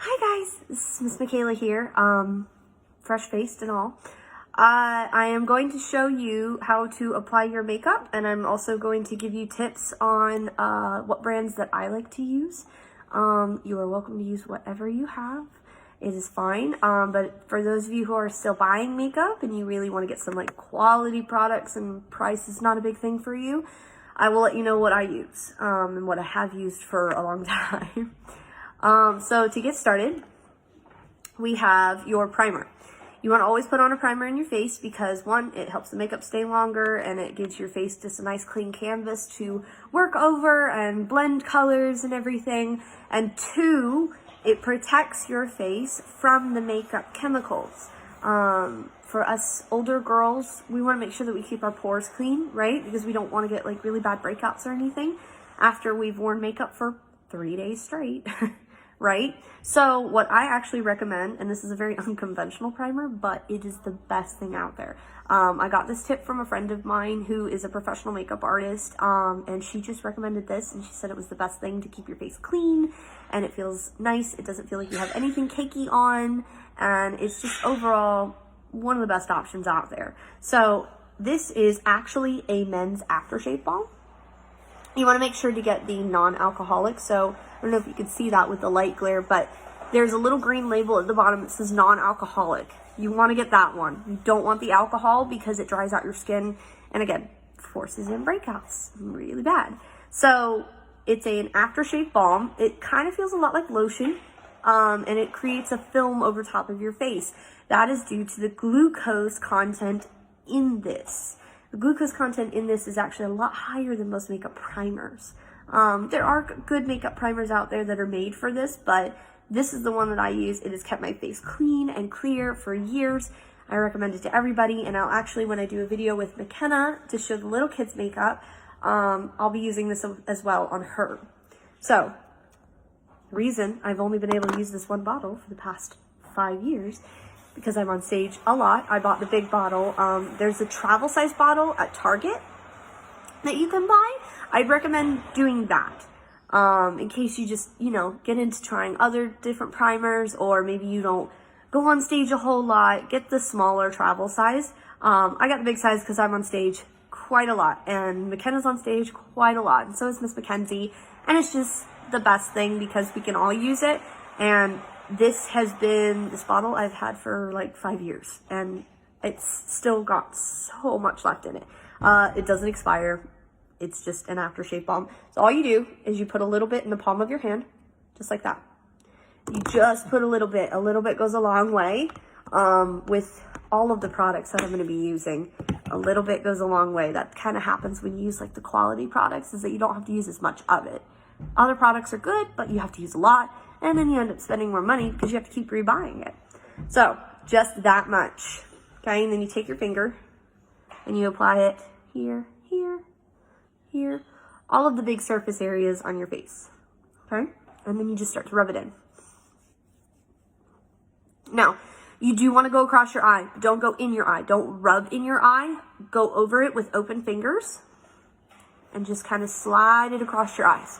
Hi guys, this is Miss Michaela here, fresh-faced and all. I am going to show you how to apply your makeup, and I'm also going to give you tips on what brands that I like to use. You are welcome to use whatever you have. It is fine, but for those of you who are still buying makeup and you really want to get some like quality products and price is not a big thing for you, I will let you know what I use and what I have used for a long time. So to get started, we have your primer. You want to always put on a primer in your face because one, it helps the makeup stay longer and it gives your face just a nice clean canvas to work over and blend colors and everything. And two, it protects your face from the makeup chemicals. For us older girls, we want to make sure that we keep our pores clean, right? Because we don't want to get like really bad breakouts or anything after we've worn makeup for 3 days straight. Right? So what I actually recommend, and this is a very unconventional primer, but it is the best thing out there. I got this tip from a friend of mine who is a professional makeup artist, and she just recommended this, and she said it was the best thing to keep your face clean, and it feels nice. It doesn't feel like you have anything cakey on, and it's just overall one of the best options out there. So this is actually a men's aftershave balm. You want to make sure to get the non-alcoholic. So I don't know if you can see that with the light glare, but there's a little green label at the bottom that says non-alcoholic. You want to get that one. You don't want the alcohol because it dries out your skin and again, forces in breakouts really bad. So it's an aftershave balm. It kind of feels a lot like lotion, and it creates a film over top of your face. That is due to the glucose content in this. The glucose content in this is actually a lot higher than most makeup primers. There are good makeup primers out there that are made for this, but this is the one that I use. It has kept my face clean and clear for years. I recommend it to everybody, and I'll actually, when I do a video with McKenna to show the little kids makeup, I'll be using this as well on her. So, the reason I've only been able to use this one bottle for the past 5 years because I'm on stage a lot. I bought the big bottle. There's a travel size bottle at Target that you can buy. I'd recommend doing that in case you just, get into trying other different primers, or maybe you don't go on stage a whole lot. Get the smaller travel size. I got the big size because I'm on stage quite a lot, and McKenna's on stage quite a lot, and so is Miss Mackenzie, and it's just the best thing because we can all use it. And this bottle I've had for like 5 years, and it's still got so much left in it. It doesn't expire. It's just an aftershave balm. So all you do is you put a little bit in the palm of your hand, just like that. You just put a little bit. A little bit goes a long way. With all of the products that I'm going to be using, a little bit goes a long way. That kind of happens when you use like the quality products, is that you don't have to use as much of it. Other products are good, but you have to use a lot, and then you end up spending more money because you have to keep rebuying it. So just that much. Okay, and then you take your finger and you apply it here, here, here, all of the big surface areas on your face. Okay, and then you just start to rub it in. Now, you do want to go across your eye, but don't go in your eye. Don't rub in your eye. Go over it with open fingers and just kind of slide it across your eyes.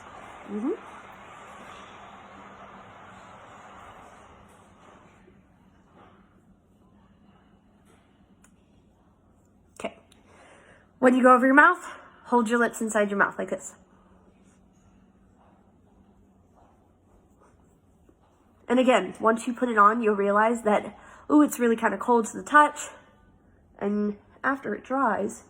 Okay. When you go over your mouth, hold your lips inside your mouth like this. And again, once you put it on, you'll realize that, ooh, it's really kind of cold to the touch. And after it dries,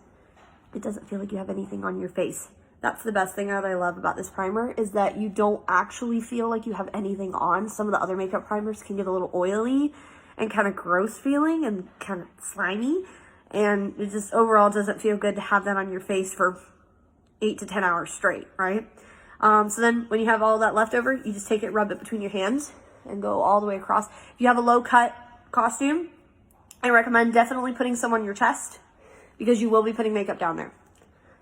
it doesn't feel like you have anything on your face. That's the best thing that I love about this primer, is that you don't actually feel like you have anything on. Some of the other makeup primers can get a little oily and kind of gross feeling and kind of slimy. And it just overall doesn't feel good to have that on your face for 8 to 10 hours straight, right? So then when you have all that left over, you just take it, rub it between your hands, and go all the way across. If you have a low cut costume, I recommend definitely putting some on your chest because you will be putting makeup down there.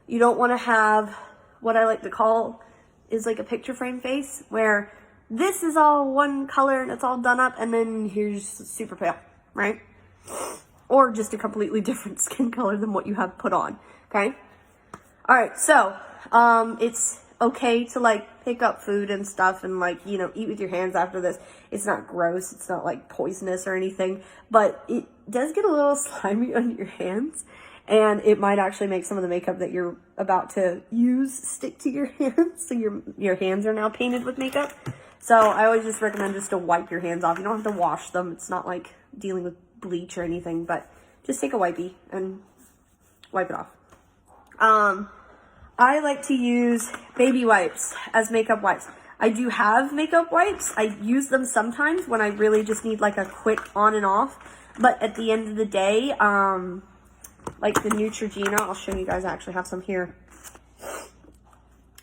You don't want to have what I like to call is like a picture frame face, where this is all one color and it's all done up, and then here's super pale, right? Or just a completely different skin color than what you have put on, okay? All right, so it's okay to like pick up food and stuff and like, you know, eat with your hands after this. It's not gross. It's not like poisonous or anything, but it does get a little slimy on your hands, and it might actually make some of the makeup that you're about to use stick to your hands. So your hands are now painted with makeup. So I always just recommend just to wipe your hands off. You don't have to wash them. It's not like dealing with bleach or anything, but just take a wipey and wipe it off. I like to use baby wipes as makeup wipes. I do have makeup wipes. I use them sometimes when I really just need like a quick on and off. But at the end of the day, like the Neutrogena, I'll show you guys, I actually have some here.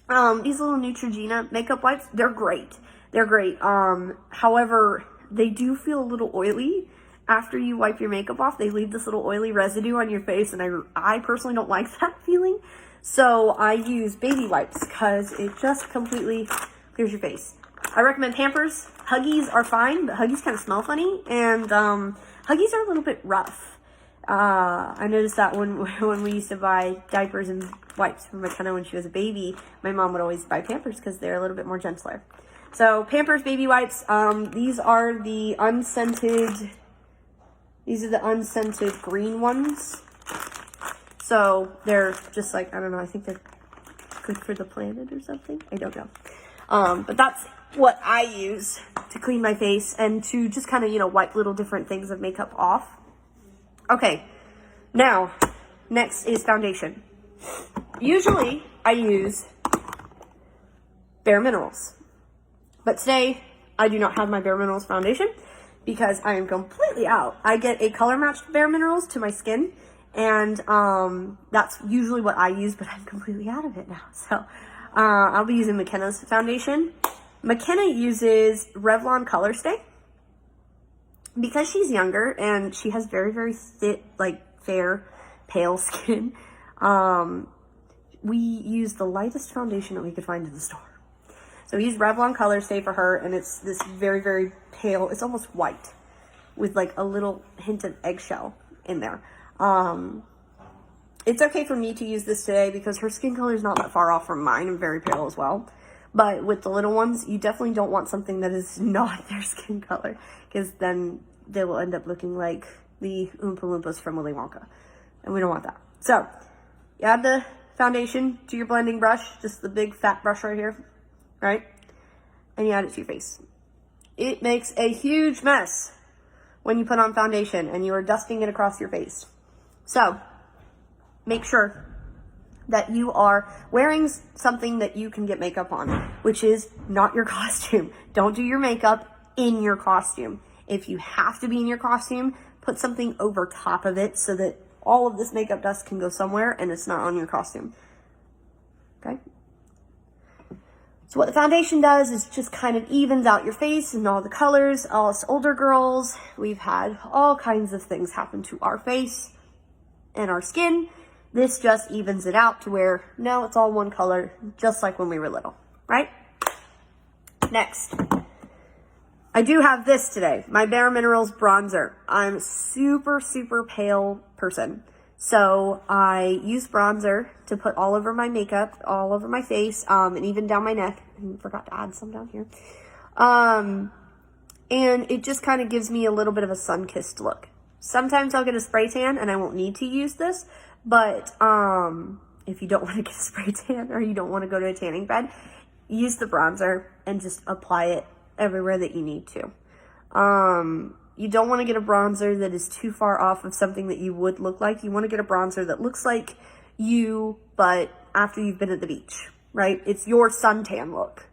These little Neutrogena makeup wipes, they're great. They're great. However, they do feel a little oily after you wipe your makeup off. They leave this little oily residue on your face, and I personally don't like that feeling. So I use baby wipes because it just completely clears your face. I recommend Pampers. Huggies are fine, but Huggies kind of smell funny, and Huggies are a little bit rough. I noticed that when we used to buy diapers and wipes for McKenna when she was a baby, my mom would always buy Pampers because they're a little bit more gentler. So Pampers baby wipes, these are the unscented green ones. So they're just like, I don't know, I think they're good for the planet or something. I don't know. But that's what I use to clean my face and to just kind of, you know, wipe little different things of makeup off. Okay, now, next is foundation. Usually, I use Bare Minerals. But today, I do not have my Bare Minerals foundation because I am completely out. I get a color matched Bare Minerals to my skin, and that's usually what I use, but I'm completely out of it now. So, I'll be using McKenna's foundation. McKenna uses Revlon Color Stay. Because she's younger and she has very, very thick, like fair, pale skin, we use the lightest foundation that we could find in the store. So we use Revlon Color Stay for her, and it's this very, very pale, it's almost white, with like a little hint of eggshell in there. It's okay for me to use this today because her skin color is not that far off from mine. I'm very pale as well. But with the little ones, you definitely don't want something that is not their skin color, because then they will end up looking like the Oompa Loompas from Willy Wonka, and we don't want that. So, you add the foundation to your blending brush, just the big fat brush right here, right? And you add it to your face. It makes a huge mess when you put on foundation and you are dusting it across your face. So, make sure that you are wearing something that you can get makeup on, which is not your costume. Don't do your makeup in your costume. If you have to be in your costume, put something over top of it so that all of this makeup dust can go somewhere and it's not on your costume. Okay? So what the foundation does is just kind of evens out your face and all the colors. Us older girls, we've had all kinds of things happen to our face and our skin. This just evens it out to where now it's all one color, just like when we were little, right? Next, I do have this today, my Bare Minerals bronzer. I'm a super, super pale person. So I use bronzer to put all over my makeup, all over my face, and even down my neck. I forgot to add some down here. And it just kind of gives me a little bit of a sun-kissed look. Sometimes I'll get a spray tan and I won't need to use this. But if you don't want to get a spray tan or you don't want to go to a tanning bed, use the bronzer and just apply it everywhere that you need to. You don't want to get a bronzer that is too far off of something that you would look like. You want to get a bronzer that looks like you, but after you've been at the beach, right? It's your suntan look.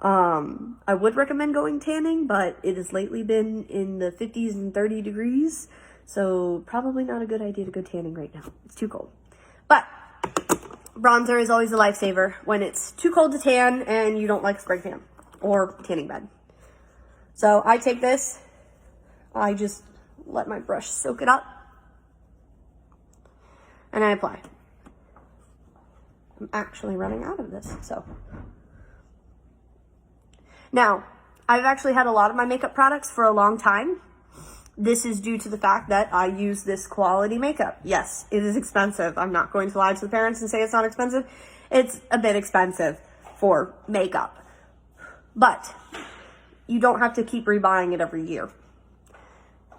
I would recommend going tanning, but it has lately been in the 50s and 30 degrees. So probably not a good idea to go tanning right now. It's too cold. But bronzer is always a lifesaver when it's too cold to tan and you don't like spray tan or tanning bed. So I take this, I just let my brush soak it up, and I apply. I'm actually running out of this, so. Now, I've actually had a lot of my makeup products for a long time. This is due to the fact that I use this quality makeup. Yes, it is expensive. I'm not going to lie to the parents and say it's not expensive. It's a bit expensive. for makeup. But you don't have to keep rebuying it every year.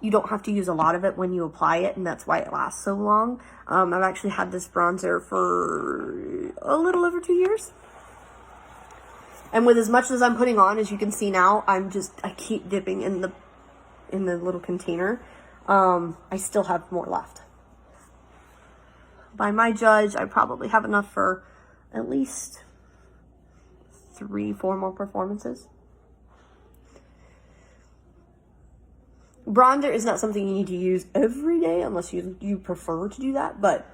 You don't have to use a lot of it when you apply it, and that's why it lasts so long. I've actually had this bronzer for a little over 2 years. And with as much as I'm putting on, as you can see now, I keep dipping in the little container. I still have more left. By my judge, I probably have enough for at least 3-4 more performances. Bronzer is not something you need to use every day unless you prefer to do that, but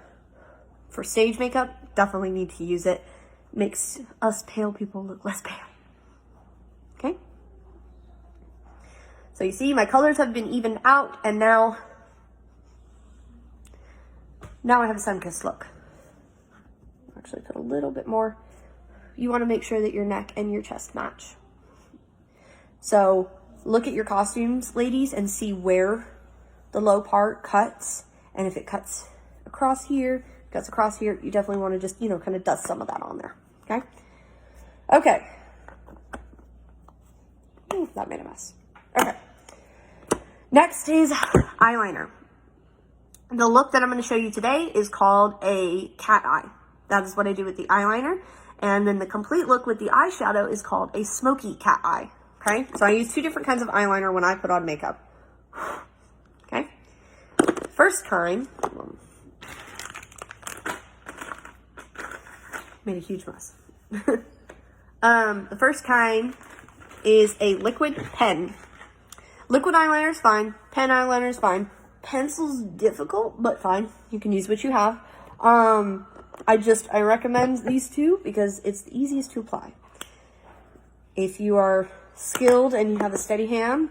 for stage makeup, definitely need to use it. Makes us pale people look less pale. Okay? So you see, my colors have been evened out, and now I have a sun-kissed look. Actually put a little bit more. You want to make sure that your neck and your chest match. So look at your costumes, ladies, and see where the low part cuts. And if it cuts across here, you definitely want to just, kind of dust some of that on there. Okay? Okay. Ooh, that made a mess. Okay. Next is eyeliner. The look that I'm going to show you today is called a cat eye. That is what I do with the eyeliner. And then the complete look with the eyeshadow is called a smoky cat eye. Okay, so I use 2 different kinds of eyeliner when I put on makeup. Okay, first kind, made a huge mess. The first kind is a liquid pen. Liquid eyeliner is fine. Pen eyeliner is fine. Pencil's difficult, but fine. You can use what you have. I recommend these 2 because it's the easiest to apply. If you are skilled and you have a steady hand,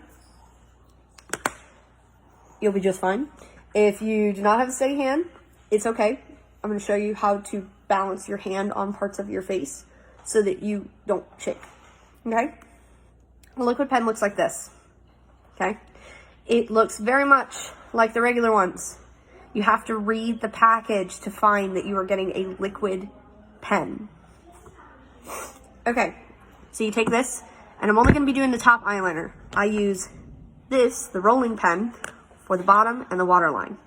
you'll be just fine. If you do not have a steady hand, it's okay. I'm going to show you how to balance your hand on parts of your face so that you don't shake. Okay? A liquid pen looks like this. Okay? It looks very much like the regular ones. You have to read the package to find that you are getting a liquid pen. Okay, so you take this, and I'm only going to be doing the top eyeliner. I use this, the rolling pen, for the bottom and the waterline.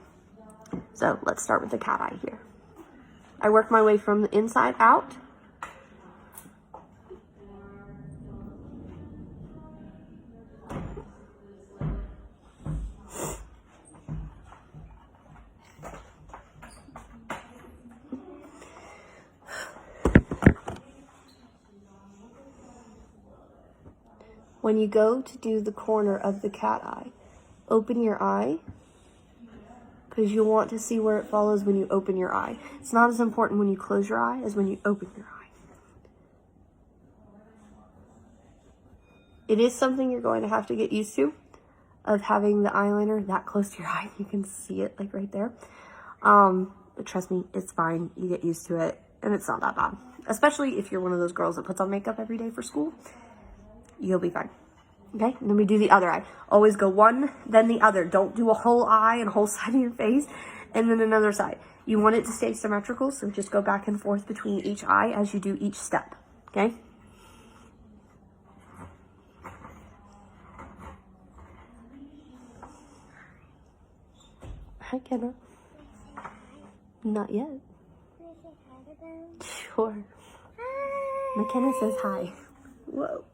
So let's start with the cat eye here. I work my way from the inside out. When you go to do the corner of the cat eye, open your eye, because you'll want to see where it follows when you open your eye. It's not as important when you close your eye as when you open your eye. It is something you're going to have to get used to, of having the eyeliner that close to your eye. You can see it like right there. But trust me, it's fine. You get used to it, and it's not that bad. Especially if you're one of those girls that puts on makeup every day for school. You'll be fine. Okay, and then we do the other eye. Always go one, then the other. Don't do a whole eye and a whole side of your face, and then another side. You want it to stay symmetrical, so just go back and forth between each eye as you do each step. Okay? Hi, Kenna. Not yet. Sure. McKenna says hi. Whoa.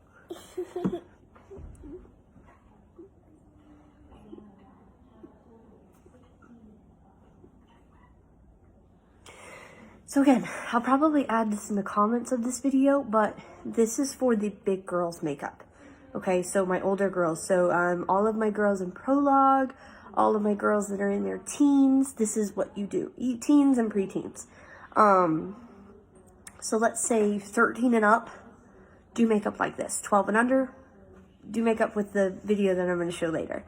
So again, I'll probably add this in the comments of this video, but this is for the big girls makeup. Okay, so my older girls. So all of my girls in prologue, all of my girls that are in their teens, this is what you do. Teens and preteens. So let's say 13 and up, do makeup like this. 12 and under, do makeup with the video that I'm going to show later.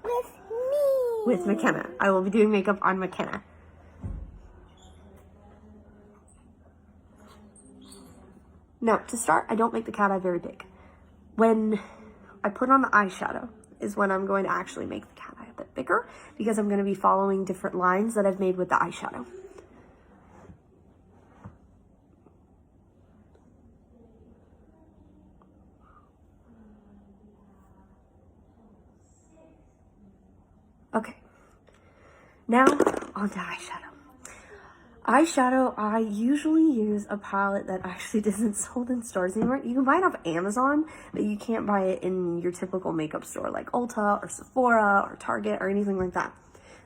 With me. With McKenna. I will be doing makeup on McKenna. Now, to start, I don't make the cat eye very big. When I put on the eyeshadow is when I'm going to actually make the cat eye a bit bigger, because I'm going to be following different lines that I've made with the eyeshadow. Okay. Now, on to eyeshadow. Eyeshadow, I usually use a palette that actually isn't sold in stores anymore. You can buy it off Amazon, but you can't buy it in your typical makeup store like Ulta or Sephora or Target or anything like that.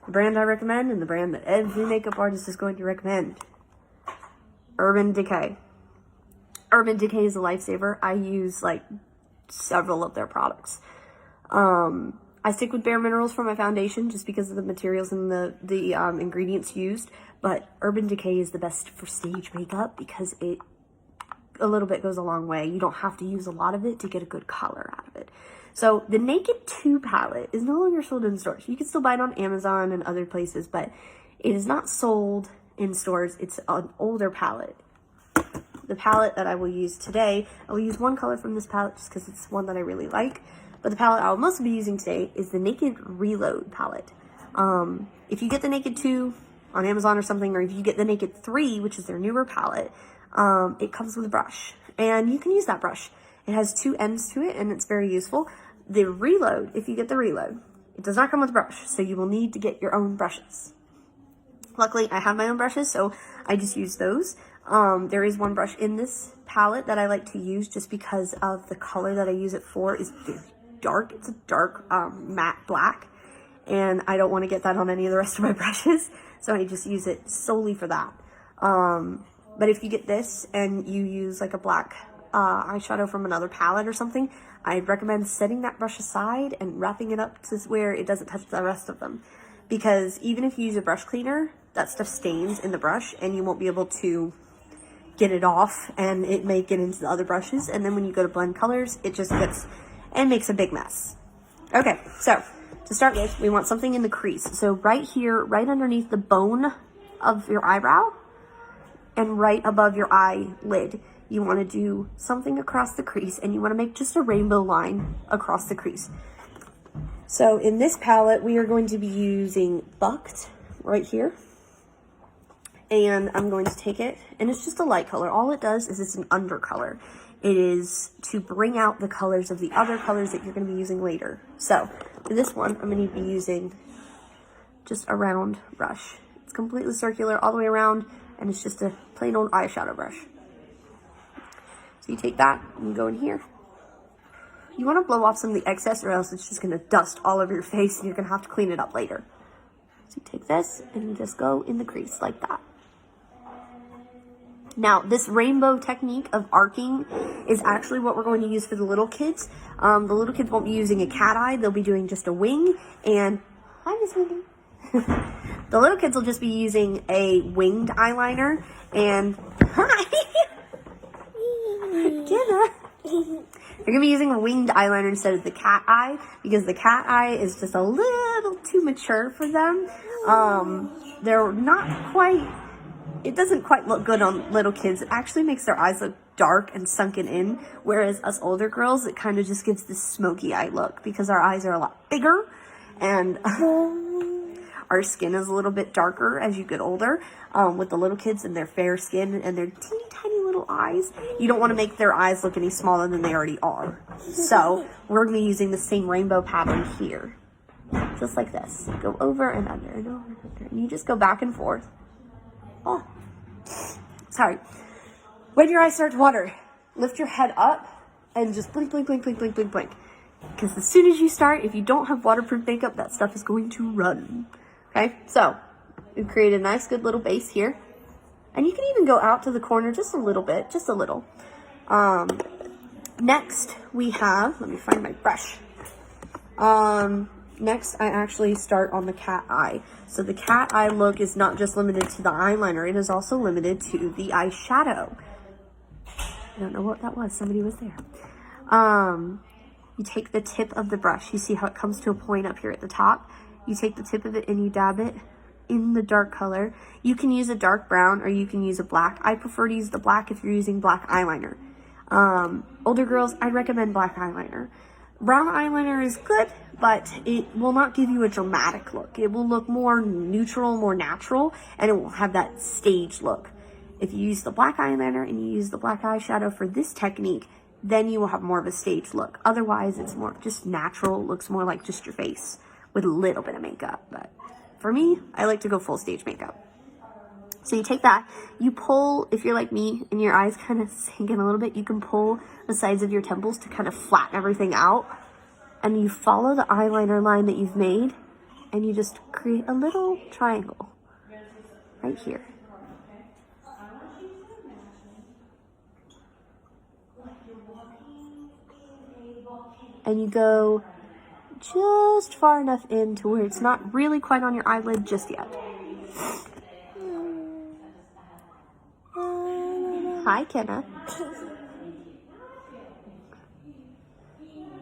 The brand I recommend, and the brand that every makeup artist is going to recommend, Urban Decay. Urban Decay is a lifesaver. I use like several of their products. I stick with Bare Minerals for my foundation just because of the materials and the ingredients used. But Urban Decay is the best for stage makeup because a little bit goes a long way. You don't have to use a lot of it to get a good color out of it. So the Naked 2 palette is no longer sold in stores. You can still buy it on Amazon and other places, but it is not sold in stores. It's an older palette. The palette that I will use today, I will use one color from this palette just because it's one that I really like. But the palette I will mostly be using today is the Naked Reload palette. If you get the Naked 2 on Amazon or something, or if you get the Naked 3, which is their newer palette, it comes with a brush. And you can use that brush. It has two ends to it, and it's very useful. The Reload, if you get the Reload, it does not come with a brush, so you will need to get your own brushes. Luckily, I have my own brushes, so I just use those. There is one brush in this palette that I like to use just because of the color that I use it for is very dark. It's a dark matte black, and I don't want to get that on any of the rest of my brushes, so I just use it solely for that. But if you get this and you use like a black eyeshadow from another palette or something, I'd recommend setting that brush aside and wrapping it up to where it doesn't touch the rest of them. Because even if you use a brush cleaner, that stuff stains in the brush and you won't be able to get it off, and it may get into the other brushes, and then when you go to blend colors, it just gets and makes a big mess. Okay, so to start with, we want something in the crease. So right here, right underneath the bone of your eyebrow and right above your eyelid, you want to do something across the crease, and you want to make just a rainbow line across the crease. So in this palette, we are going to be using Bucked right here. And I'm going to take it, and it's just a light color. All it does is it's an undercolor. It is to bring out the colors of the other colors that you're going to be using later. So for this one, I'm going to be using just a round brush. It's completely circular all the way around, and it's just a plain old eyeshadow brush. So you take that and you go in here. You want to blow off some of the excess, or else it's just going to dust all over your face and you're going to have to clean it up later. So you take this and you just go in the crease like that. Now, this rainbow technique of arcing is actually what we're going to use for the little kids. The little kids won't be using a cat eye. They'll be doing just a wing. And, hi, Miss Wendy. The little kids will just be using a winged eyeliner. And, hi. Jenna. You're going to be using a winged eyeliner instead of the cat eye, because the cat eye is just a little too mature for them. They're not quite... It doesn't quite look good on little kids. It actually makes their eyes look dark and sunken in, whereas us older girls, it kind of just gives this smoky eye look because our eyes are a lot bigger and our skin is a little bit darker as you get older. With the little kids and their fair skin and their teeny tiny little eyes, you don't want to make their eyes look any smaller than they already are. So we're going to be using the same rainbow pattern here. Just like this. Go over and under and over and under. And you just go back and forth. Oh, sorry. When your eyes start to water, lift your head up and just blink, blink, blink, blink, blink, blink, blink. Because as soon as you start, if you don't have waterproof makeup, that stuff is going to run. Okay, so we've created a nice, good little base here. And you can even go out to the corner just a little bit, just a little. Next, we have, let me find my brush. Next, I actually start on the cat eye. So the cat eye look is not just limited to the eyeliner. It is also limited to the eyeshadow. I don't know what that was. Somebody was there. You take the tip of the brush. You see how it comes to a point up here at the top? You take the tip of it and you dab it in the dark color. You can use a dark brown or you can use a black. I prefer to use the black if you're using black eyeliner. Older girls, I recommend black eyeliner. Brown eyeliner is good, but it will not give you a dramatic look. It will look more neutral, more natural, and it won't have that stage look. If you use the black eyeliner and you use the black eyeshadow for this technique, then you will have more of a stage look. Otherwise, it's more just natural. It looks more like just your face with a little bit of makeup. But for me, I like to go full stage makeup. So you take that, you pull, if you're like me and your eyes kind of sink in a little bit, you can pull the sides of your temples to kind of flatten everything out. And you follow the eyeliner line that you've made, and you just create a little triangle right here. And you go just far enough in to where it's not really quite on your eyelid just yet. Hi, Kenna.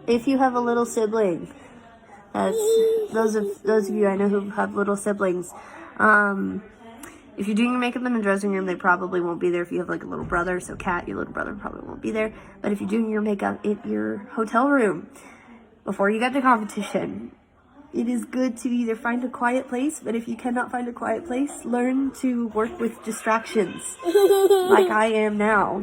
If you have a little sibling, that's those of you I know who have little siblings. If you're doing your makeup in the dressing room, they probably won't be there. If you have like a little brother, so Kat, your little brother probably won't be there. But if you're doing your makeup in your hotel room before you get to competition, it is good to either find a quiet place, but if you cannot find a quiet place, learn to work with distractions like I am now.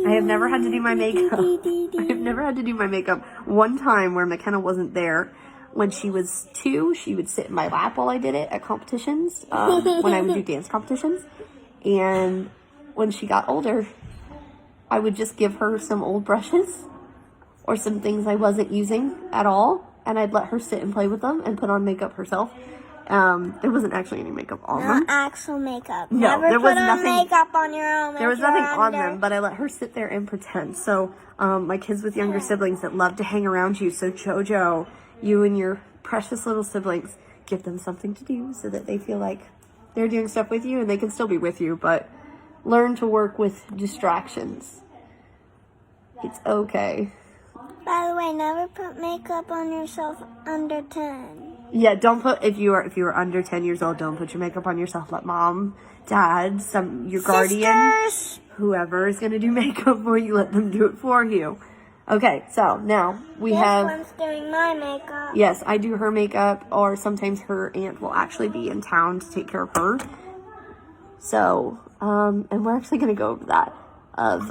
I have never had to do my makeup. I have never had to do my makeup one time where McKenna wasn't there. When she was 2, she would sit in my lap while I did it at competitions, when I would do dance competitions. And when she got older, I would just give her some old brushes or some things I wasn't using at all, and I'd let her sit and play with them and put on makeup herself. There wasn't actually any makeup on them. Not actual makeup. No, Never there was put on nothing. makeup on your own. There was nothing on them, but I let her sit there and pretend. So, my kids with younger siblings that love to hang around you. So, JoJo, you and your precious little siblings, give them something to do so that they feel like they're doing stuff with you and they can still be with you, but learn to work with distractions. It's okay. By the way, never put makeup on yourself under 10. Yeah, don't put, if you are under 10 years old, don't put your makeup on yourself. Let mom, dad, your guardian, Sisters! whoever is going to do makeup for you, let them do it for you. Okay, so now we have... This one's doing my makeup. Yes, I do her makeup, or sometimes her aunt will actually be in town to take care of her. So, and we're actually going to go over that, of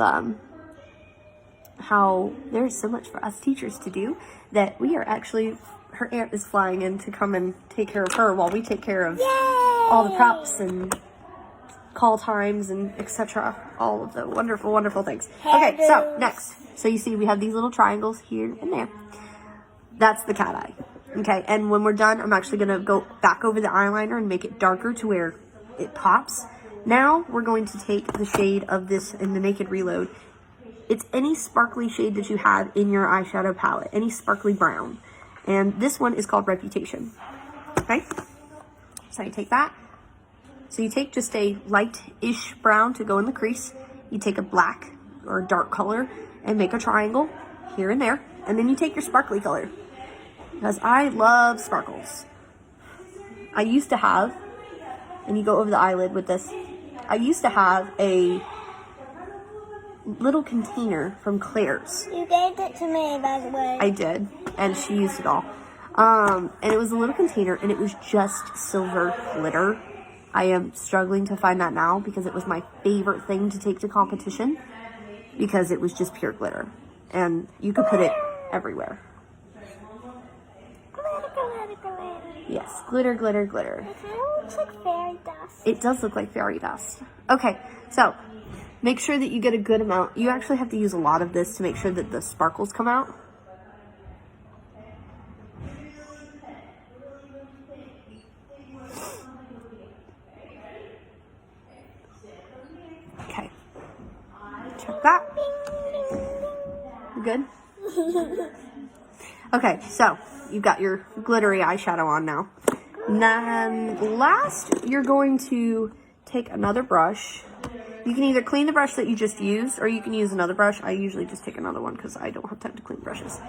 how there's so much for us teachers to do, that we are actually, her aunt is flying in to come and take care of her while we take care of all the props and call times and etc. All of the wonderful, wonderful things. Okay, so next. So you see we have these little triangles here and there. That's the cat eye. Okay, and when we're done, I'm actually going to go back over the eyeliner and make it darker to where it pops. Now we're going to take the shade of this in the Naked Reload. It's any sparkly shade that you have in your eyeshadow palette, any sparkly brown. And this one is called Reputation. Okay, so you take that. So you take just a light-ish brown to go in the crease. You take a black or a dark color and make a triangle here and there. And then you take your sparkly color, because I love sparkles. I used to have, and you go over the eyelid with this, I used to have a little container from Claire's. You gave it to me, by the way. I did, and she used it all. And it was a little container, and it was just silver glitter. I am struggling to find that now, because it was my favorite thing to take to competition, because it was just pure glitter. And you could put it everywhere. Glitter, glitter, glitter. Yes, glitter, glitter, glitter. It kind of looks like fairy dust. It does look like fairy dust. Okay, so make sure that you get a good amount. You actually have to use a lot of this to make sure that the sparkles come out. Okay. Check that. You good? Okay, so you've got your glittery eyeshadow on now. And then last, you're going to take another brush. You can either clean the brush that you just used, or you can use another brush. I usually just take another one because I don't have time to clean brushes.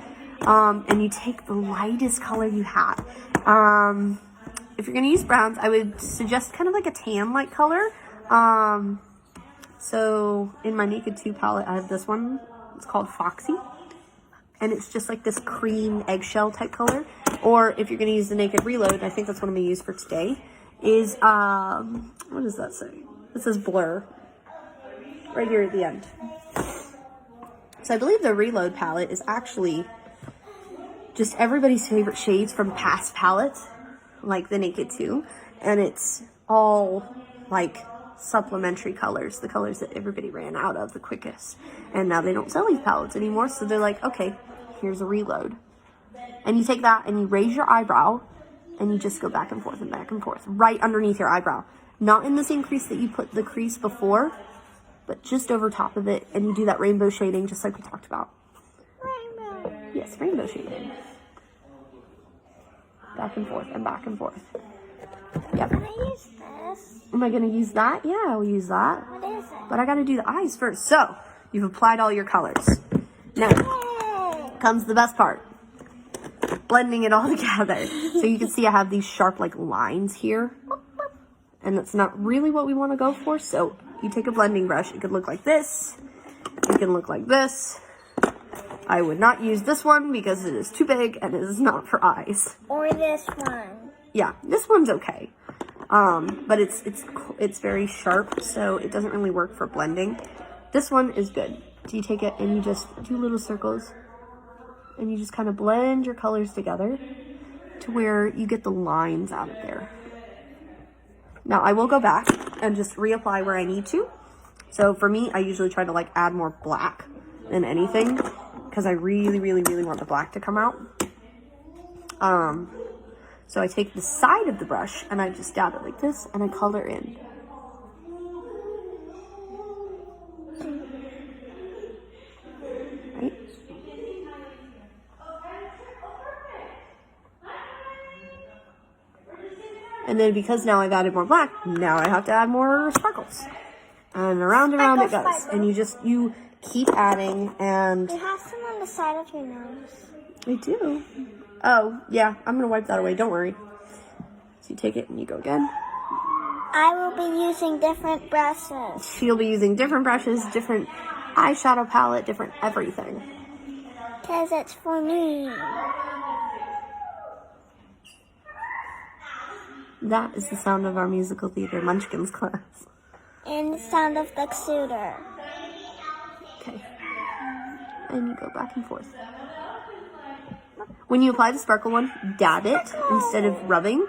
And you take the lightest color you have. If you're going to use browns, I would suggest kind of like a tan-like color. So in my Naked 2 palette, I have this one. It's called Foxy. And it's just like this cream eggshell type color. Or if you're going to use the Naked Reload, I think that's what I'm going to use for today, is, what does that say? It says Blur. Right here at the end. So I believe the Reload palette is actually just everybody's favorite shades from past palettes, like the Naked 2. And it's all like supplementary colors, the colors that everybody ran out of the quickest. And now they don't sell these palettes anymore, so they're like, okay, here's a reload. And you take that and you raise your eyebrow and you just go back and forth, right underneath your eyebrow. Not in the same crease that you put the crease before, but just over top of it. And you do that rainbow shading just like we talked about. Rainbow. Yes, rainbow shading. Back and forth and back and forth. Yep. Can I use this? Am I going to use that? Yeah, I'll use that. What is it? But I got to do the eyes first. So, you've applied all your colors. Now, Yay! comes the best part. Blending it all together. So you can see I have these sharp like lines here. And that's not really what we want to go for. So you take a blending brush. It could look like this. It can look like this. I would not use this one because it is too big and it is not for eyes. Or this one. Yeah, this one's okay. But it's very sharp, so it doesn't really work for blending. This one is good. So you take it and you just do little circles. And you just kind of blend your colors together to where you get the lines out of there. Now, I will go back and just reapply where I need to. So for me, I usually try to like add more black than anything because I really, really, really want the black to come out. So I take the side of the brush and I just dab it like this and I color in. Right? And then because now I've added more black, now I have to add more sparkles. And around and around it goes. And you keep adding and... You have some on the side of your nose. I do. Oh, yeah, I'm going to wipe that away. Don't worry. So you take it and you go again. I will be using different brushes. She'll be using different brushes, different eyeshadow palette, different everything. Because it's for me. That is the sound of our musical theater Munchkins class. And the sound of the extruder. Okay. And you go back and forth. When you apply the sparkle one, dab it instead of rubbing. You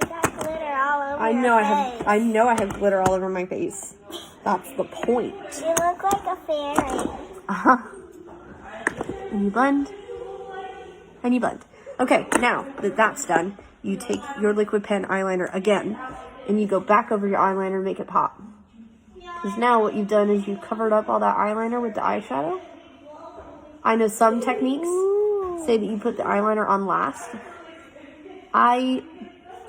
got glitter all over I your face. know I have glitter all over my face. That's the point. You look like a fairy. Uh-huh. And you blend. And you blend. Okay, now that that's done, you take your liquid pen eyeliner again, and you go back over your eyeliner and make it pop. Because now what you've done is you've covered up all that eyeliner with the eyeshadow. I know some techniques say that you put the eyeliner on last. I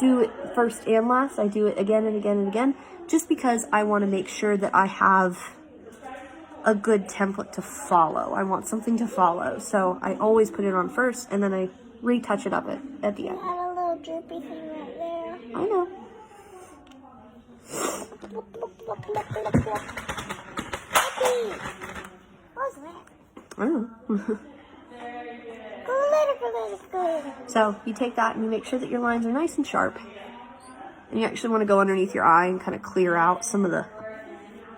do it first and last. I do it again and again and again, just because I want to make sure that I have a good template to follow. I want something to follow. So I always put it on first, and then I retouch it up at the end. You had a little droopy thing right there. I know. What's that? I don't know. Glitter. So you take that and you make sure that your lines are nice and sharp. And you actually want to go underneath your eye and kind of clear out some of the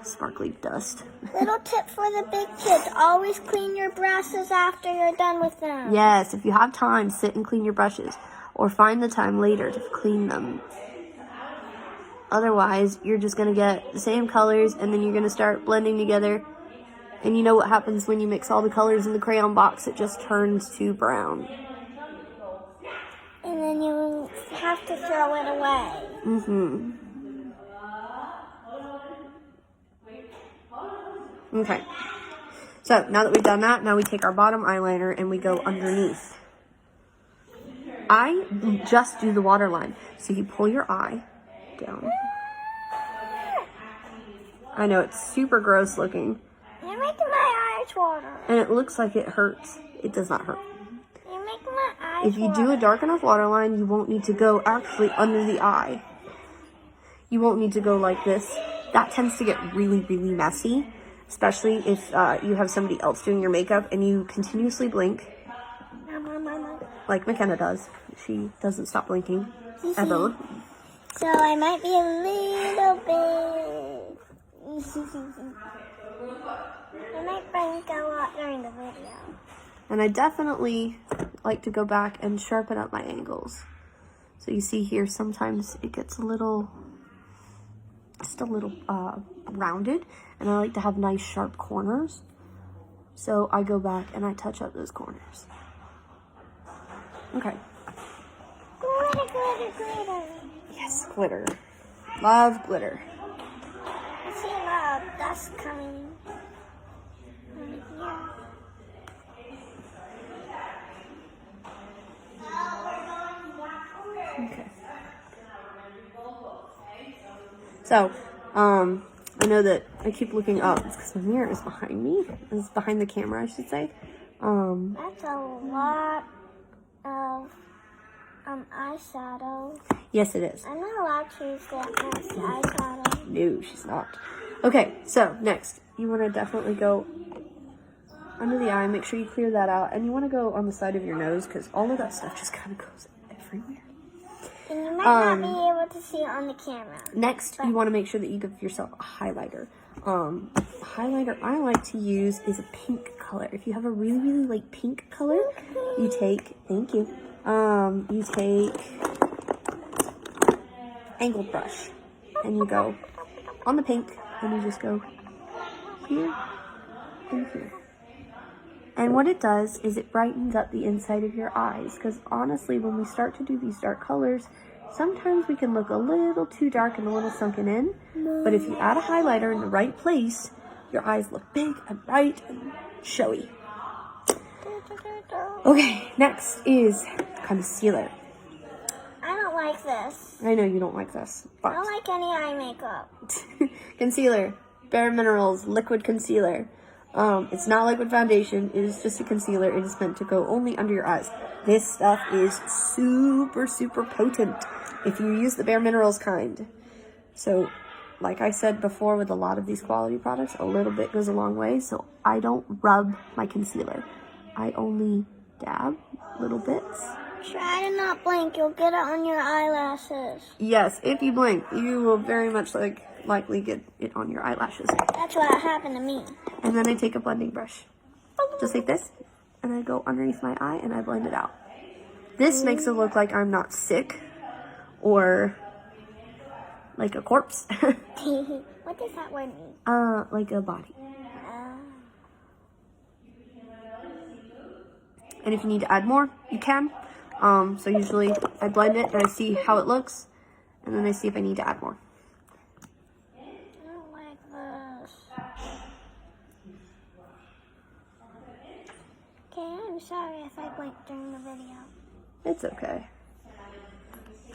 sparkly dust. Little tip for the big kids. Always clean your brushes after you're done with them. Yes, if you have time, sit and clean your brushes. Or find the time later to clean them. Otherwise, you're just going to get the same colors and then you're going to start blending together. And you know what happens when you mix all the colors in the crayon box? It just turns to brown. And then you have to throw it away. Mm-hmm. Okay. So, now that we've done that, now we take our bottom eyeliner and we go underneath. I just do the waterline. So you pull your eye down. I know, it's super gross looking. You're making my eyes water. And it looks like it hurts. It does not hurt. You're making my eyes If you do a dark enough waterline, you won't need to go actually under the eye. You won't need to go like this. That tends to get really, really messy. Especially if you have somebody else doing your makeup and you continuously blink. Like McKenna does. She doesn't stop blinking. Ever. So I might be a little bit... I might blink a lot during the video. And I definitely like to go back and sharpen up my angles. So you see here, sometimes it gets just a little rounded, and I like to have nice sharp corners. So I go back and I touch up those corners. Okay. Glitter, glitter, glitter. Yes, glitter. Love glitter. I see a lot of dust coming right here. Okay. So, I know that I keep looking up. It's because the mirror is behind me. It's behind the camera, I should say. That's a lot of eyeshadow. Yes, it is. I'm not allowed to use that much eyeshadow. No, she's not. Okay, so next, you want to definitely go under the eye. Make sure you clear that out. And you want to go on the side of your nose because all of that stuff just kind of goes everywhere. And you might not be able to see it on the camera. Next, you want to make sure that you give yourself a highlighter. Highlighter I like to use is a pink color. If you have a really, really like pink color, you take, thank you, you take angled brush and you go on the pink and you just go here and here. And what it does is it brightens up the inside of your eyes, because honestly, when we start to do these dark colors, sometimes we can look a little too dark and a little sunken in. But if you add a highlighter in the right place, your eyes look big and bright and showy. Okay, next is concealer. I don't like this. I know you don't like this, I but don't like any eye makeup. concealer, Bare Minerals liquid concealer. It's not liquid foundation. It is just a concealer. It is meant to go only under your eyes. This stuff is super, super potent if you use the Bare Minerals kind. So, like I said before, with a lot of these quality products, a little bit goes a long way. So I don't rub my concealer. I only dab little bits. Try to not blink. You'll get it on your eyelashes. Yes, if you blink, you will very much likely get it on your eyelashes. That's what happened to me. And then I take a blending brush, just like this, and I go underneath my eye and I blend it out. This makes it look like I'm not sick or like a corpse. What does that word mean? Like a body. And if you need to add more, you can. So usually I blend it and I see how it looks, and then I see if I need to add more. I don't like this. Okay, I'm sorry if I blinked during the video. It's okay.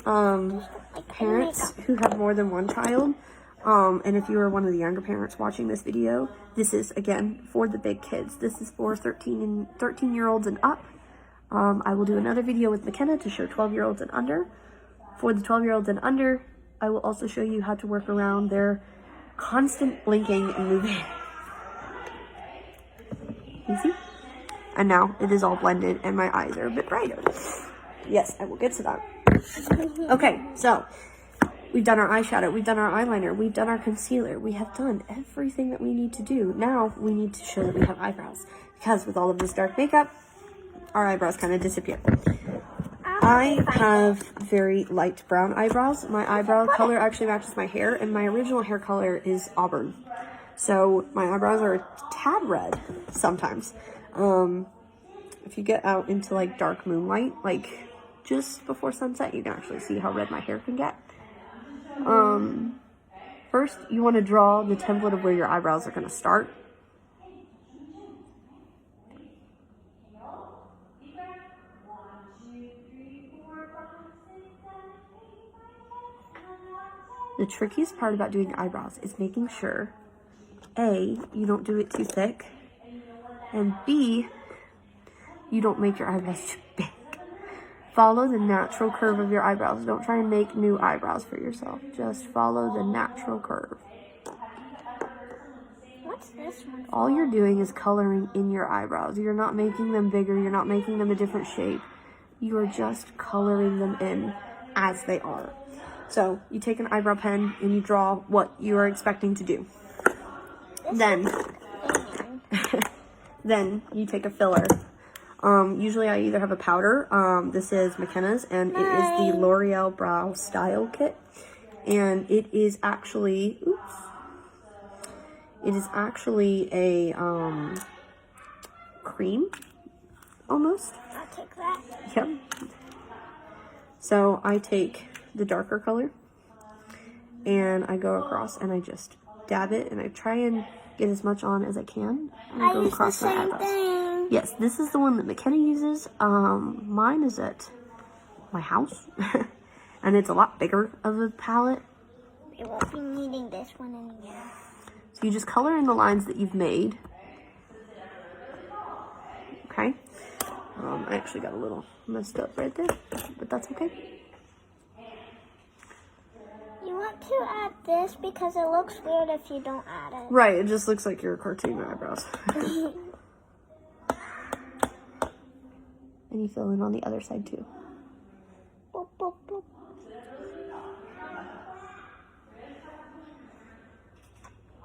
Like Parents who have more than one child, and if you are one of the younger parents watching this video, this is again for the big kids. This is for 13-year-olds and up. I will do another video with McKenna to show 12-year-olds and under. For the 12-year-olds and under, I will also show you how to work around their constant blinking and moving. You see? And now it is all blended and my eyes are a bit brighter. Yes, I will get to that. Okay, so we've done our eyeshadow, we've done our eyeliner, we've done our concealer, we have done everything that we need to do. Now we need to show that we have eyebrows, because with all of this dark makeup, our eyebrows kind of disappear. I have very light brown eyebrows. My eyebrow color actually matches my hair, and my original hair color is auburn. So my eyebrows are a tad red sometimes. If you get out into like dark moonlight, like just before sunset, you can actually see how red my hair can get. First, you want to draw the template of where your eyebrows are going to start. The trickiest part about doing eyebrows is making sure, A, you don't do it too thick, and B, you don't make your eyebrows too big. Follow the natural curve of your eyebrows. Don't try and make new eyebrows for yourself. Just follow the natural curve. What's this one? All you're doing is coloring in your eyebrows. You're not making them bigger. You're not making them a different shape. You are just coloring them in as they are. So you take an eyebrow pen and you draw what you are expecting to do. Then you take a filler. Usually I either have a powder. This is McKenna's, and it is the L'Oreal Brow Style Kit. And it is actually, it is actually a cream, almost. I'll take that. Yep. So I take the darker color, and I go across, and I just dab it, and I try and get as much on as I can. And I go use the across my same eyebrows. thing. Yes, this is the one that McKenna uses. Mine is at my house, and it's a lot bigger of a palette. We won't be needing this one anymore. So you just color in the lines that you've made. Okay. I actually got a little messed up right there, but that's okay. You want to add this because it looks weird if you don't add it. Right, it just looks like your cartoon eyebrows. And you fill in on the other side too. Boop, boop, boop.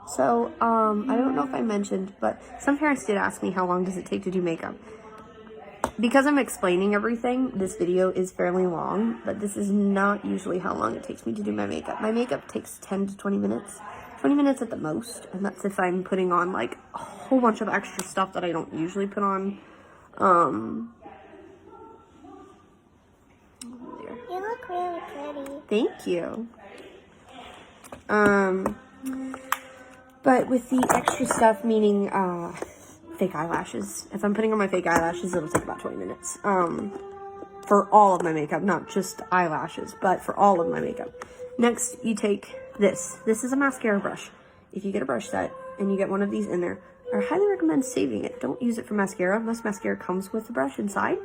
So, I don't know if I mentioned, but some parents did ask me how long does it take to do makeup. Because I'm explaining everything, this video is fairly long, but this is not usually how long it takes me to do my makeup. My makeup takes 10 to 20 minutes. 20 minutes at the most, and that's if I'm putting on like a whole bunch of extra stuff that I don't usually put on. There. You look really pretty. Thank you. But with the extra stuff, meaning fake eyelashes, if I'm putting on my fake eyelashes, it'll take about 20 minutes. For all of my makeup, not just eyelashes, but for all of my makeup. Next, you take this. This is a mascara brush. If you get a brush set and you get one of these in there, I highly recommend saving it. Don't use it for mascara. Most mascara comes with the brush inside.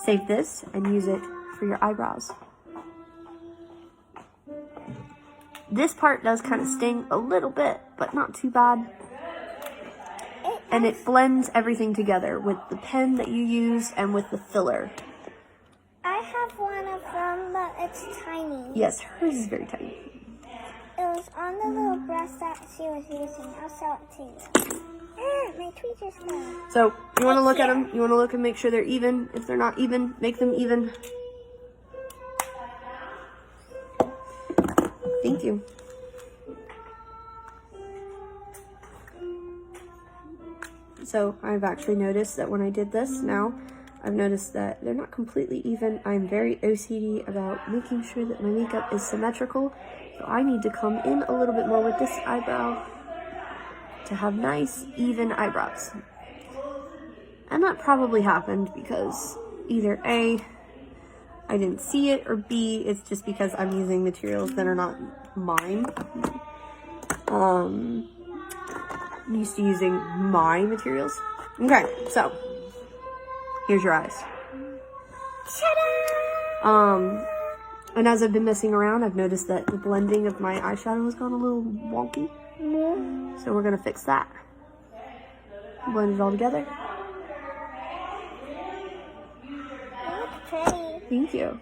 Save this and use it for your eyebrows. This part does kind of sting a little bit, but not too bad. And it blends everything together with the pen that you use and with the filler. I have one of them, but it's tiny. Yes, hers is very tiny. It was on the little brush that she was using. I'll show it to you. My tweezers fell. So you want to look at them. You want to look and make sure they're even. If they're not even, make them even. Thank you. So I've actually noticed that when I did this now, I've noticed that they're not completely even. I'm very OCD about making sure that my makeup is symmetrical. So I need to come in a little bit more with this eyebrow to have nice, even eyebrows. And that probably happened because either A, I didn't see it, or B, it's just because I'm using materials that are not mine. I'm used to using my materials. Okay, so here's your eyes. Ta-da! And as I've been messing around, I've noticed that the blending of my eyeshadow has gone a little wonky. So we're gonna fix that. Blend it all together. You look pretty. Thank you.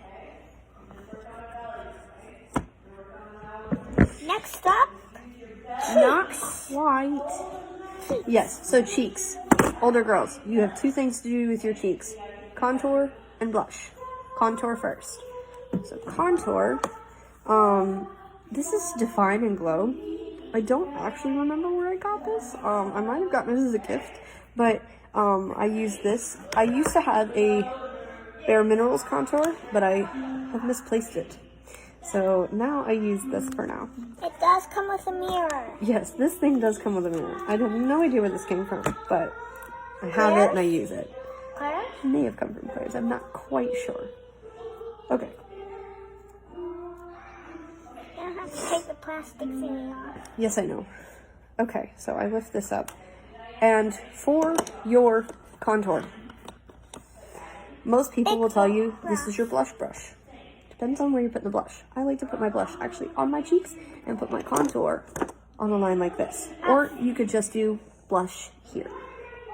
Next up, Not quite. Yes, so cheeks. Older girls, you have two things to do with your cheeks. Contour and blush. Contour first. So contour, this is Define and Glow. I don't actually remember where I got this. I might have gotten it as a gift, but I use this. I used to have a Bare Minerals contour, but I have misplaced it. So now I use this for now. it does come with a mirror. Yes, this thing does come with a mirror. I have no idea where this came from, but I have it and I use it. Claire? It may have come from Claire's. I'm not quite sure. Okay. You don't have to take the plastic thingy off. Yes, I know. Okay, so I lift this up. And for your contour, most people will tell you this is your blush brush. Depends on where you put the blush. I like to put my blush actually on my cheeks and put my contour on a line like this. Or you could just do blush here.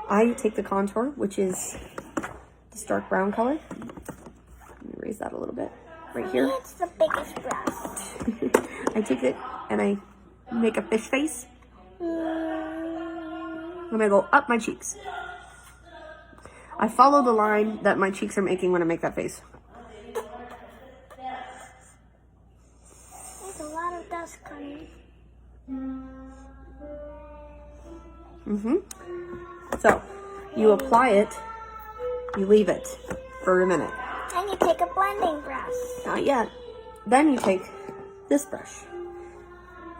I take the contour, which is this dark brown color. Let me raise that a little bit. Right here. It's the biggest brush. I take it and I make a fish face. And I go up my cheeks. I follow the line that my cheeks are making when I make that face. There's a lot of dust coming. So, you apply it, you leave it for a minute. And you take a blending brush. Not yet. Then you take this brush.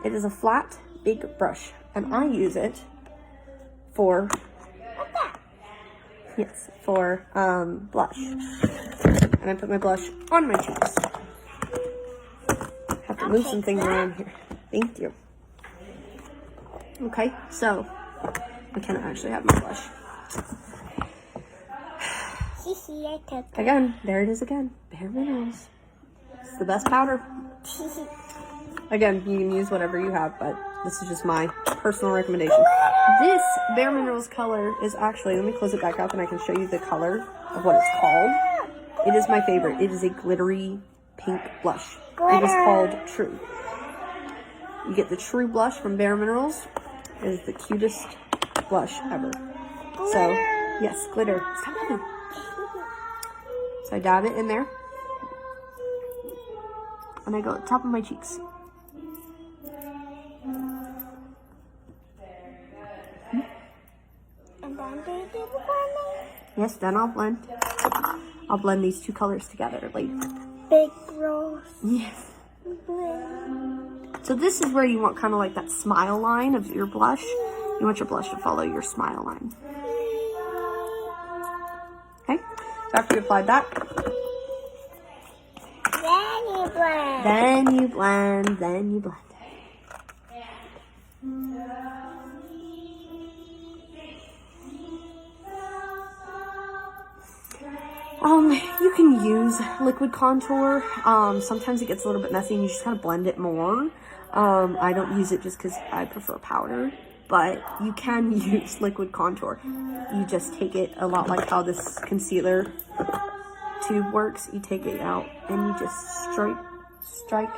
It is a flat, big brush, and I use it for, yes, for blush. And I put my blush on my cheeks. Have to move some things around here. Thank you. Okay, so I can actually have my blush. I took it. Again, there it is again. Bare Minerals. It's the best powder. Again, you can use whatever you have, but this is just my personal recommendation. This Bare Minerals color is actually, let me close it back up and I can show you the color of what it's called. It is my favorite. It is a glittery pink blush. It is called True. You get the True blush from Bare Minerals. It is the cutest blush ever. So, yes, glitter. Stop moving. So I dab it in there. And I go at the top of my cheeks. And then do you do the blending? Yes, then I'll blend. I'll blend these two colors together later. Big rose. Yes. Blend. So this is where you want kind of like that smile line of your blush. You want your blush to follow your smile line. Okay, so after you applied that, Then you blend. then you blend, then you blend. You can use liquid contour. Sometimes it gets a little bit messy and you just kind of blend it more. I don't use it just because I prefer powder, but you can use liquid contour. You just take it a lot like how this concealer tube works. You take it out and you just strike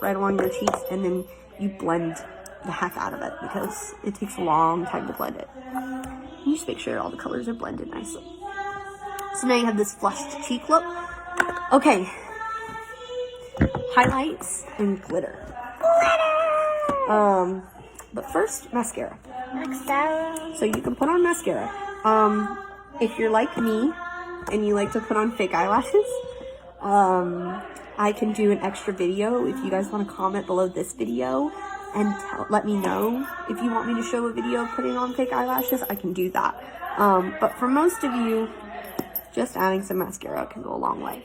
right along your cheeks, and then you blend the heck out of it because it takes a long time to blend it. You just make sure all the colors are blended nicely. So now you have this flushed cheek look. Okay, highlights and glitter. But first, mascara. Mascara. So you can put on mascara. If you're like me and you like to put on fake eyelashes, I can do an extra video. If you guys want to comment below this video and let me know if you want me to show a video of putting on fake eyelashes, I can do that. But for most of you, just adding some mascara can go a long way.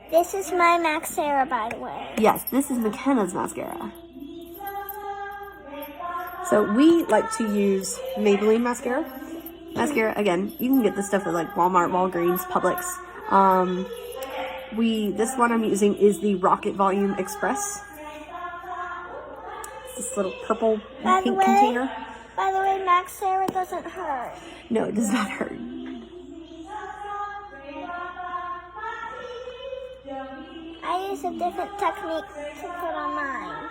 This is my mascara, by the way. Yes, this is McKenna's mascara. So we like to use Maybelline mascara. Mascara, again, you can get this stuff at like Walmart, Walgreens, Publix. This one I'm using is the Rocket Volume Express. It's this little purple and pink container. By the way, mascara doesn't hurt. No, it does not hurt. I use a different technique to put on mine.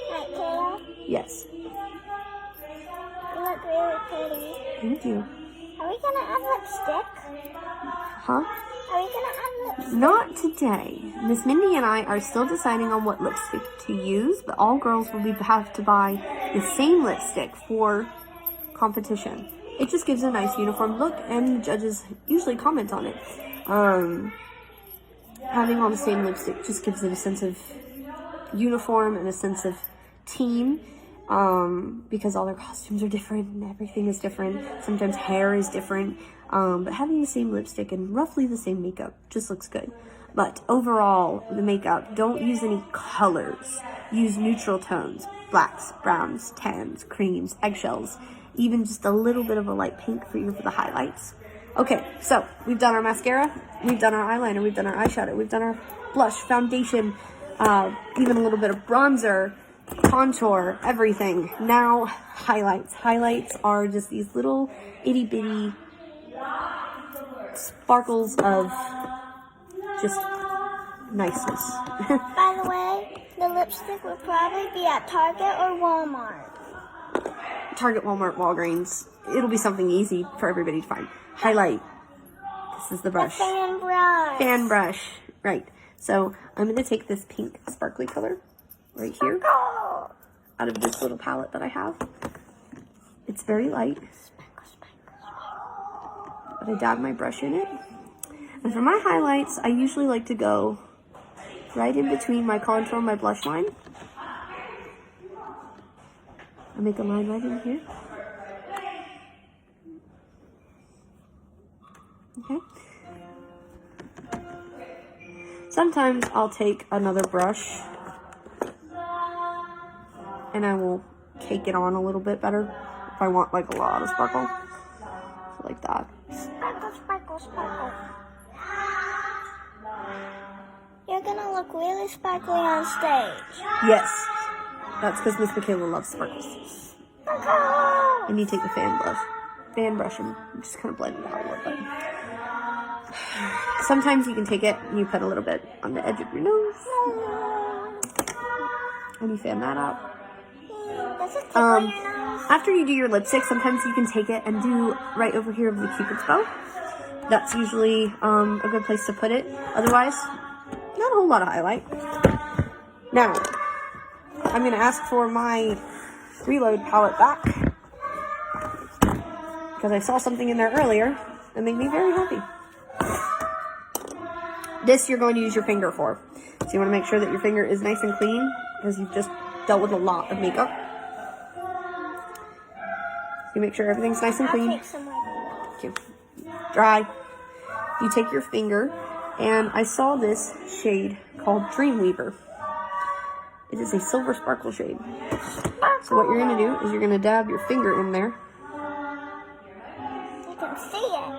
Right, Kayla? Yes. You look really pretty. Thank you. Are we gonna add lipstick? Huh? Are we gonna add lipstick? Not today. Miss Mindy and I are still deciding on what lipstick to use, but all girls will have to buy the same lipstick for competition. It just gives a nice uniform look, and the judges usually comment on it. Having all the same lipstick just gives it a sense of uniform and a sense of team, because all their costumes are different and everything is different. Sometimes hair is different, but having the same lipstick and roughly the same makeup just looks good. But overall, the makeup, don't use any colors. Use neutral tones, blacks, browns, tans, creams, eggshells, even just a little bit of a light pink for the highlights. Okay, so we've done our mascara, we've done our eyeliner, we've done our eyeshadow, we've done our blush, foundation, even a little bit of bronzer, contour, everything. Now, highlights. Highlights are just these little itty bitty sparkles of just niceness. By the way, the lipstick would probably be at Target or Walmart. Target, Walmart, Walgreens. It'll be something easy for everybody to find. Highlight. This is the A brush. fan brush. Fan brush. Right. So I'm going to take this pink sparkly color right here Oh. out of this little palette that I have. It's very light, but I dab my brush in it. And for my highlights, I usually like to go right in between my contour and my blush line. I make a line right in here. Okay. Sometimes I'll take another brush and I will cake it on a little bit better if I want like a lot of sparkle. So like that. Sparkle, sparkle, sparkle. You're gonna look really sparkly on stage. Yes. That's because Miss Michaela loves sparkles. Sparkle! And you take the fan brush and just kind of blend it out a little bit. Sometimes you can take it and you put a little bit on the edge of your nose and you fan that out. Does it tickle your nose? After you do your lipstick, sometimes you can take it and do right over here of the Cupid's bow. That's usually a good place to put it. Otherwise, not a whole lot of highlight. Now, I'm going to ask for my Reload palette back because I saw something in there earlier that made me very happy. This you're going to use your finger for. So you want to make sure that your finger is nice and clean because you've just dealt with a lot of makeup. You make sure everything's nice and clean. I'll take some more. Okay. Dry. You take your finger, and I saw this shade called Dreamweaver. It is a silver sparkle shade. So what you're going to do is you're going to dab your finger in there. You can see it.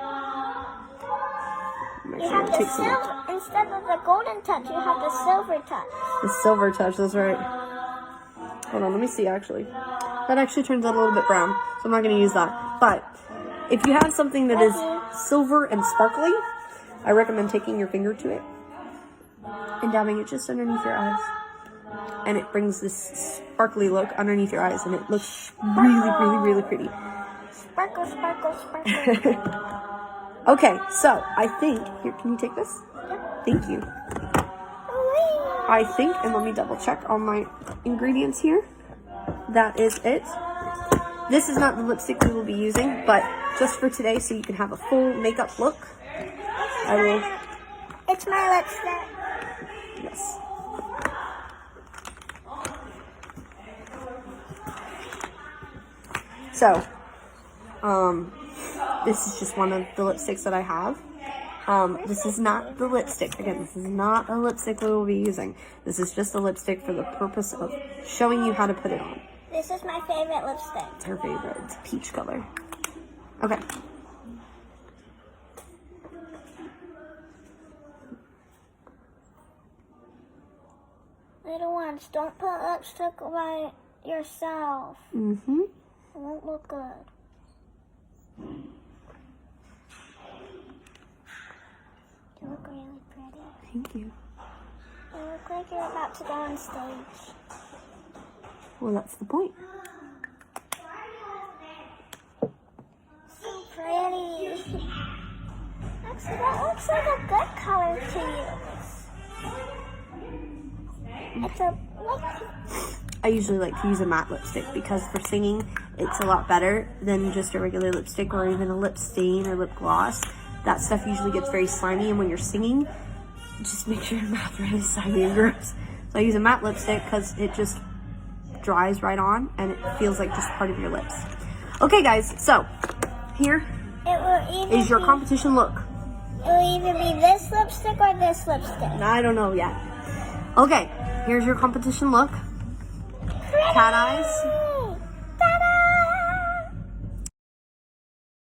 Make You sure have it the takes a little- silver, instead of the golden touch, you have the silver touch. The silver touch, that's right. Hold on, let me see actually. That actually turns out a little bit brown, so I'm not going to use that. But if you have something that is silver and sparkly, I recommend taking your finger to it and dabbing it just underneath your eyes. And it brings this sparkly look underneath your eyes, and it looks really, really, really pretty. Sparkle, sparkle, sparkle. Okay, so I think, here, can you take this? Thank you. I think, and let me double check on my ingredients here. That is it. This is not the lipstick we will be using, but just for today, so you can have a full makeup look, I will, It's my lipstick. yes. So, this is just one of the lipsticks that I have. This is not the lipstick. Again, this is not a lipstick we will be using. This is just a lipstick for the purpose of showing you how to put it on. This is my favorite lipstick. It's her favorite. It's a peach color. Okay. Little ones, don't put lipstick by yourself. Mm-hmm. It won't look good. You look really pretty. Thank you. You look like you're about to go on stage. Well, that's the point. So pretty. That looks like a good color to use. It's a I usually like to use a matte lipstick because for singing, it's a lot better than just a regular lipstick or even a lip stain or lip gloss. That stuff usually gets very slimy, and when you're singing, just make sure your mouth really slimy and gross. So I use a matte lipstick because it just dries right on and it feels like just part of your lips. Okay guys, so here It will either is your be, competition look. It will either be this lipstick or this lipstick. I don't know yet. Okay, here's your competition look. Cat eyes.